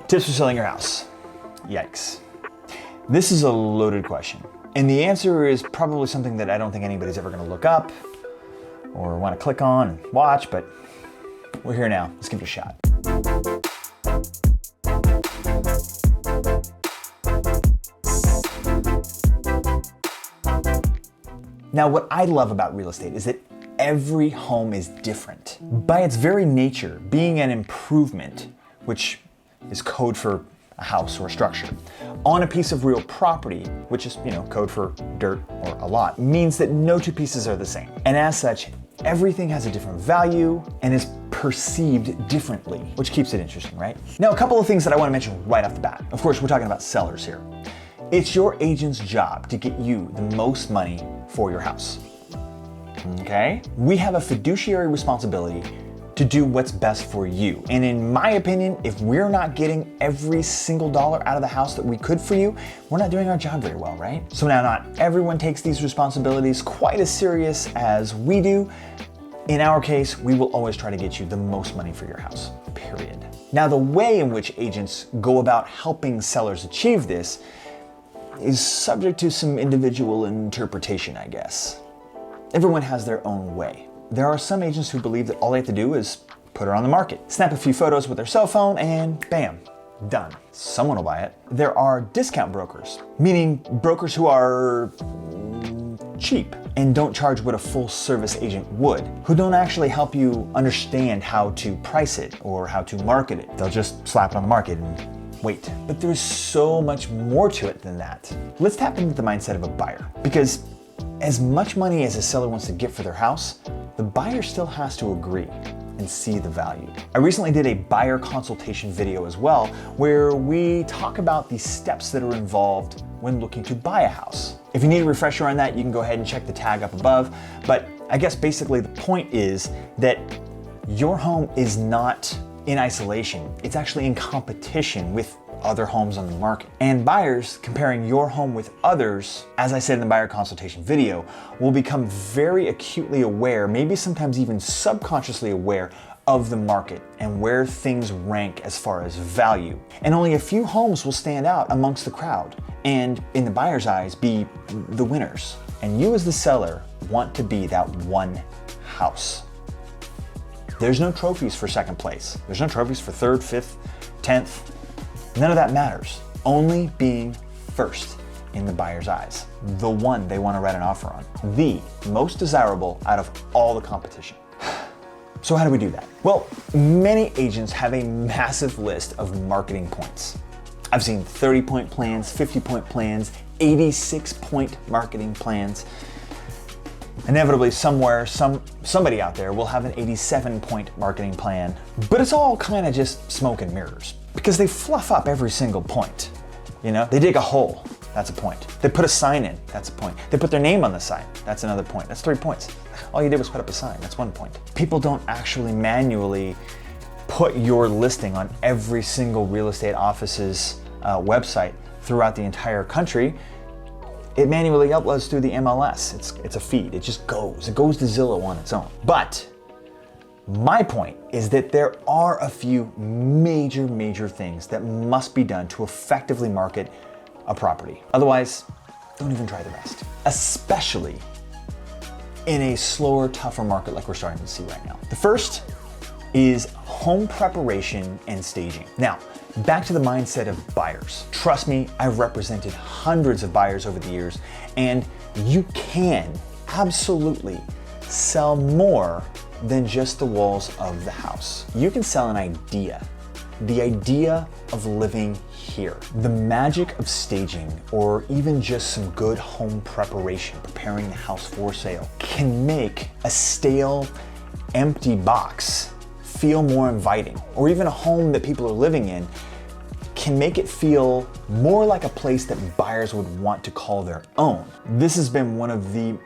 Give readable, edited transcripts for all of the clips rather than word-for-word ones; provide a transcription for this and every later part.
Tips for selling your house. Yikes. This is a loaded question. And the answer is probably something that I don't think anybody's ever gonna look up or wanna click on and watch, but we're here now. Let's give it a shot. Now, what I love about real estate is that every home is different. By its very nature, being an improvement, which is code for a house or a structure, on a piece of real property, which is, code for dirt or a lot, means that no two pieces are the same. And as such, everything has a different value and is perceived differently, which keeps it interesting, right? Now, a couple of things that I want to mention right off the bat. Of course, we're talking about sellers here. It's your agent's job to get you the most money for your house. Okay? We have a fiduciary responsibility to do what's best for you. And in my opinion, if we're not getting every single dollar out of the house that we could for you, we're not doing our job very well, right? So now, not everyone takes these responsibilities quite as serious as we do. In our case, we will always try to get you the most money for your house, period. Now, the way in which agents go about helping sellers achieve this is subject to some individual interpretation, I guess. Everyone has their own way. There are some agents who believe that all they have to do is put her on the market, snap a few photos with their cell phone, and bam, done. Someone will buy it. There are discount brokers, meaning brokers who are cheap and don't charge what a full service agent would, who don't actually help you understand how to price it or how to market it. They'll just slap it on the market and wait. But there's so much more to it than that. Let's tap into the mindset of a buyer, because as much money as a seller wants to get for their house, the buyer still has to agree and see the value. I recently did a buyer consultation video as well, where we talk about the steps that are involved when looking to buy a house. If you need a refresher on that, you can go ahead and check the tag up above. But I guess basically the point is that your home is not in isolation. It's actually in competition with other homes on the market. And buyers comparing your home with others, as I said in the buyer consultation video, will become very acutely aware, maybe sometimes even subconsciously aware of the market and where things rank as far as value. And only a few homes will stand out amongst the crowd and, in the buyer's eyes, be the winners. And you as the seller want to be that one house. There's no trophies for second place. There's no trophies for third, fifth, 10th. None of that matters. Only being first in the buyer's eyes. The one they want to write an offer on. The most desirable out of all the competition. So how do we do that? Well, many agents have a massive list of marketing points. I've seen 30-point plans, 50-point plans, 86-point marketing plans. Inevitably, somewhere, somebody out there will have an 87-point marketing plan, but it's all kind of just smoke and mirrors because they fluff up every single point. They dig a hole, that's a point. They put a sign in, that's a point. They put their name on the sign, that's another point. That's 3 points. All you did was put up a sign, that's 1 point. People don't actually manually put your listing on every single real estate office's website throughout the entire country. It manually uploads through the MLS. It's a feed. It just goes. It goes to Zillow on its own. But my point is that there are a few major things that must be done to effectively market a property. Otherwise, don't even try the rest. Especially in a slower, tougher market like we're starting to see right now. The first is home preparation and staging. Now, back to the mindset of buyers. Trust me, I've represented hundreds of buyers over the years, and you can absolutely sell more than just the walls of the house. You can sell an idea, the idea of living here. The magic of staging, or even just some good home preparation, preparing the house for sale, can make a stale, empty box feel more inviting, or even a home that people are living in can make it feel more like a place that buyers would want to call their own. This has been one of the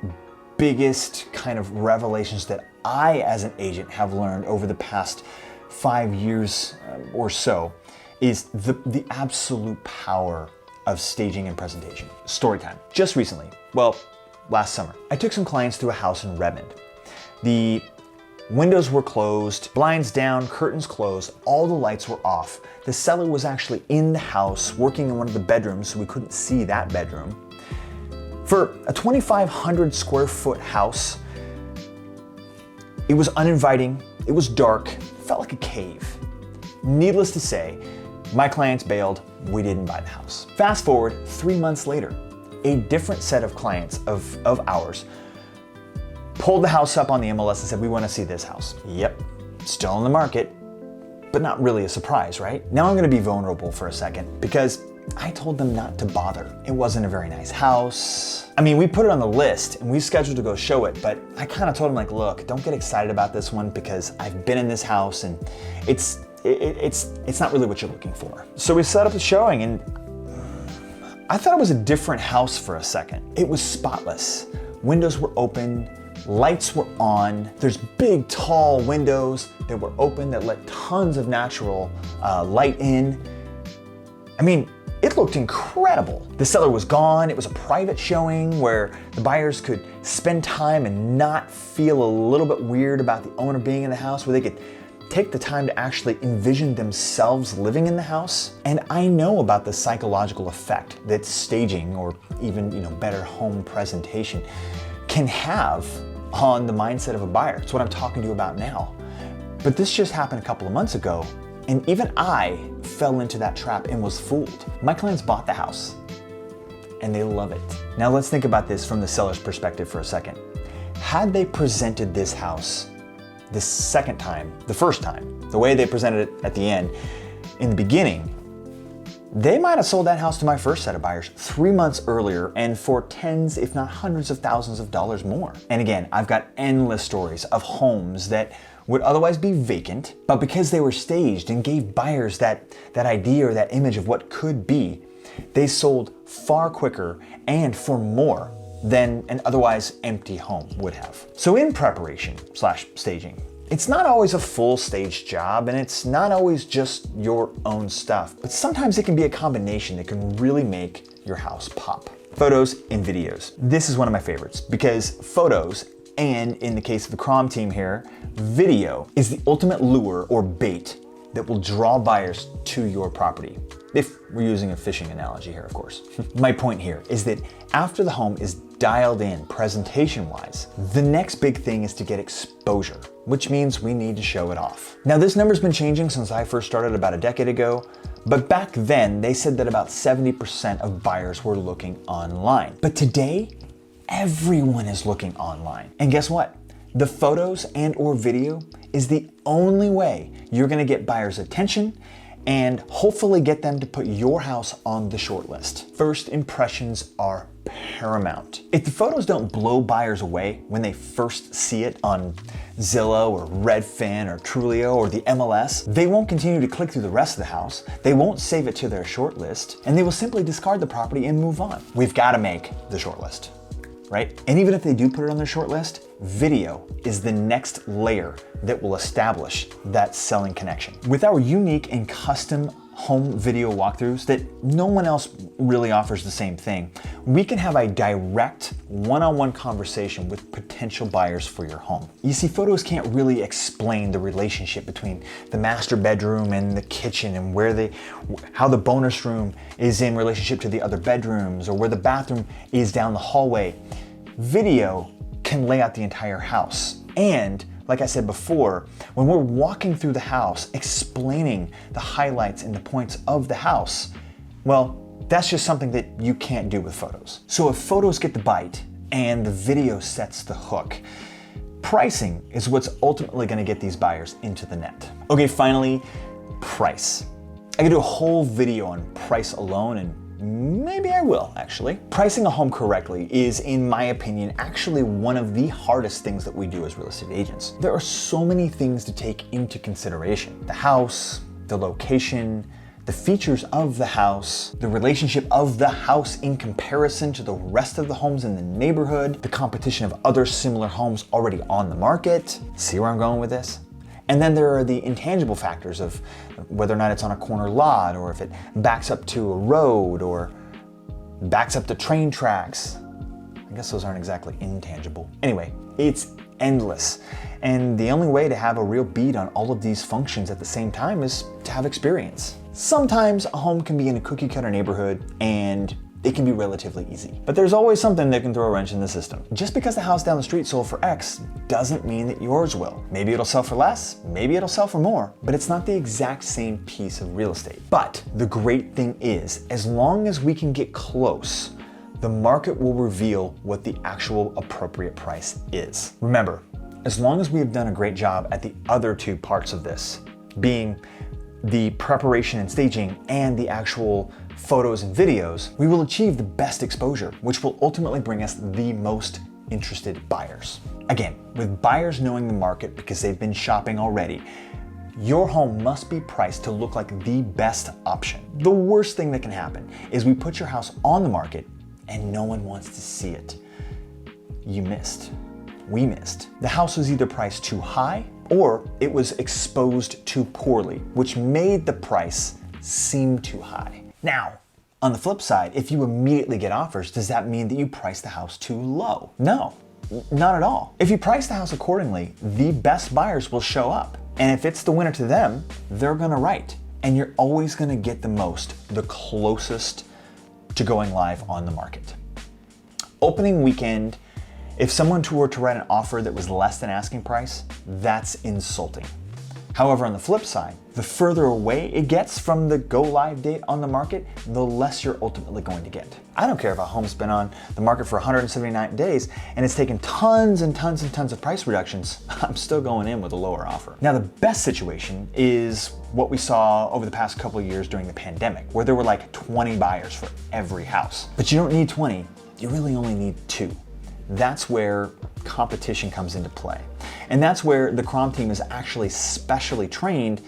biggest kind of revelations that I, as an agent, have learned over the past 5 years or so, is the absolute power of staging and presentation. Story time. Just recently, well, last summer, I took some clients through a house in Redmond. The Windows were closed, blinds down, curtains closed, all the lights were off. The seller was actually in the house working in one of the bedrooms, so we couldn't see that bedroom. For a 2,500 square foot house, it was uninviting, it was dark, it felt like a cave. Needless to say, my clients bailed, we didn't buy the house. Fast forward 3 months later, a different set of clients of ours pulled the house up on the MLS and said, we want to see this house. Yep, still on the market, but not really a surprise, right? Now I'm gonna be vulnerable for a second because I told them not to bother. It wasn't a very nice house. I mean, we put it on the list and we scheduled to go show it, but I kind of told them like, look, don't get excited about this one because I've been in this house and it's not really what you're looking for. So we set up the showing and I thought it was a different house for a second. It was spotless. Windows were open, lights were on. There's big, tall windows that were open that let tons of natural light in. I mean, it looked incredible. The seller was gone. It was a private showing where the buyers could spend time and not feel a little bit weird about the owner being in the house, where they could take the time to actually envision themselves living in the house. And I know about the psychological effect that staging or even, better home presentation can have on the mindset of a buyer. It's what I'm talking to you about now. But this just happened a couple of months ago, and even I fell into that trap and was fooled. My clients bought the house and they love it. Now let's think about this from the seller's perspective for a second. Had they presented this house the second time, the first time, the way they presented it at the end, in the beginning, they might have sold that house to my first set of buyers 3 months earlier and for tens, if not hundreds of thousands of dollars more. And again, I've got endless stories of homes that would otherwise be vacant, but because they were staged and gave buyers that idea or that image of what could be, they sold far quicker and for more than an otherwise empty home would have. So in preparation / staging, it's not always a full staged job and it's not always just your own stuff, but sometimes it can be a combination that can really make your house pop. Photos and videos. This is one of my favorites because photos, and in the case of the Kromm team here, video is the ultimate lure or bait that will draw buyers to your property. If we're using a fishing analogy here, of course. My point here is that after the home is dialed in presentation-wise, the next big thing is to get exposure, which means we need to show it off. Now this number's been changing since I first started about a decade ago, but back then they said that about 70% of buyers were looking online. But today, everyone is looking online. And guess what? The photos and or video is the only way you're gonna get buyers' attention and hopefully get them to put your house on the short list. First impressions are paramount. If the photos don't blow buyers away when they first see it on Zillow or Redfin or Trulio or the MLS, they won't continue to click through the rest of the house, they won't save it to their short list, and they will simply discard the property and move on. We've gotta make the short list, right? And even if they do put it on their short list, video is the next layer that will establish that selling connection. With our unique and custom home video walkthroughs that no one else really offers the same thing, we can have a direct one-on-one conversation with potential buyers for your home. You see, photos can't really explain the relationship between the master bedroom and the kitchen and how the bonus room is in relationship to the other bedrooms or where the bathroom is down the hallway. Video can lay out the entire house. And like I said before, when we're walking through the house, explaining the highlights and the points of the house, well, that's just something that you can't do with photos. So if photos get the bite and the video sets the hook, pricing is what's ultimately gonna get these buyers into the net. Okay, finally, price. I could do a whole video on price alone, and maybe I will, actually. Pricing a home correctly is, in my opinion, actually one of the hardest things that we do as real estate agents. There are so many things to take into consideration. The house, the location, the features of the house, the relationship of the house in comparison to the rest of the homes in the neighborhood, the competition of other similar homes already on the market. See where I'm going with this? And then there are the intangible factors of whether or not it's on a corner lot, or if it backs up to a road, or backs up to train tracks. I guess those aren't exactly intangible. Anyway, it's endless. And the only way to have a real bead on all of these functions at the same time is to have experience. Sometimes a home can be in a cookie cutter neighborhood and it can be relatively easy. But there's always something that can throw a wrench in the system. Just because the house down the street sold for X doesn't mean that yours will. Maybe it'll sell for less, maybe it'll sell for more, but it's not the exact same piece of real estate. But the great thing is, as long as we can get close, the market will reveal what the actual appropriate price is. Remember, as long as we have done a great job at the other two parts of this, being the preparation and staging and the actual photos and videos, we will achieve the best exposure, which will ultimately bring us the most interested buyers. Again, with buyers knowing the market because they've been shopping already, your home must be priced to look like the best option. The worst thing that can happen is we put your house on the market and no one wants to see it. You missed. We missed. The house was either priced too high or it was exposed too poorly, which made the price seem too high. Now, on the flip side, if you immediately get offers, does that mean that you priced the house too low? No, not at all. If you price the house accordingly, the best buyers will show up. And if it's the winner to them, they're gonna write. And you're always gonna get the most, the closest to going live on the market. Opening weekend, if someone were to write an offer that was less than asking price, that's insulting. However, on the flip side, the further away it gets from the go live date on the market, the less you're ultimately going to get. I don't care if a home's been on the market for 179 days and it's taken tons and tons and tons of price reductions, I'm still going in with a lower offer. Now, the best situation is what we saw over the past couple of years during the pandemic, where there were like 20 buyers for every house. But you don't need 20, you really only need 2. That's where competition comes into play. And that's where the Kromm team is actually specially trained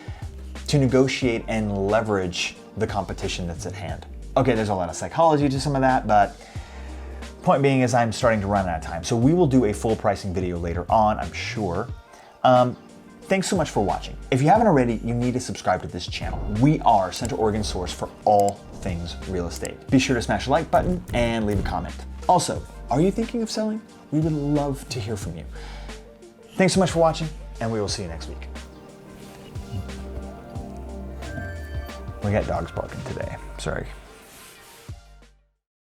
to negotiate and leverage the competition that's at hand. Okay, there's a lot of psychology to some of that, but point being is I'm starting to run out of time. So we will do a full pricing video later on, I'm sure. Thanks so much for watching. If you haven't already, you need to subscribe to this channel. We are Central Oregon's source for all things real estate. Be sure to smash the like button and leave a comment. Also, are you thinking of selling? We would love to hear from you. Thanks so much for watching, and we will see you next week. We got dogs barking today, sorry.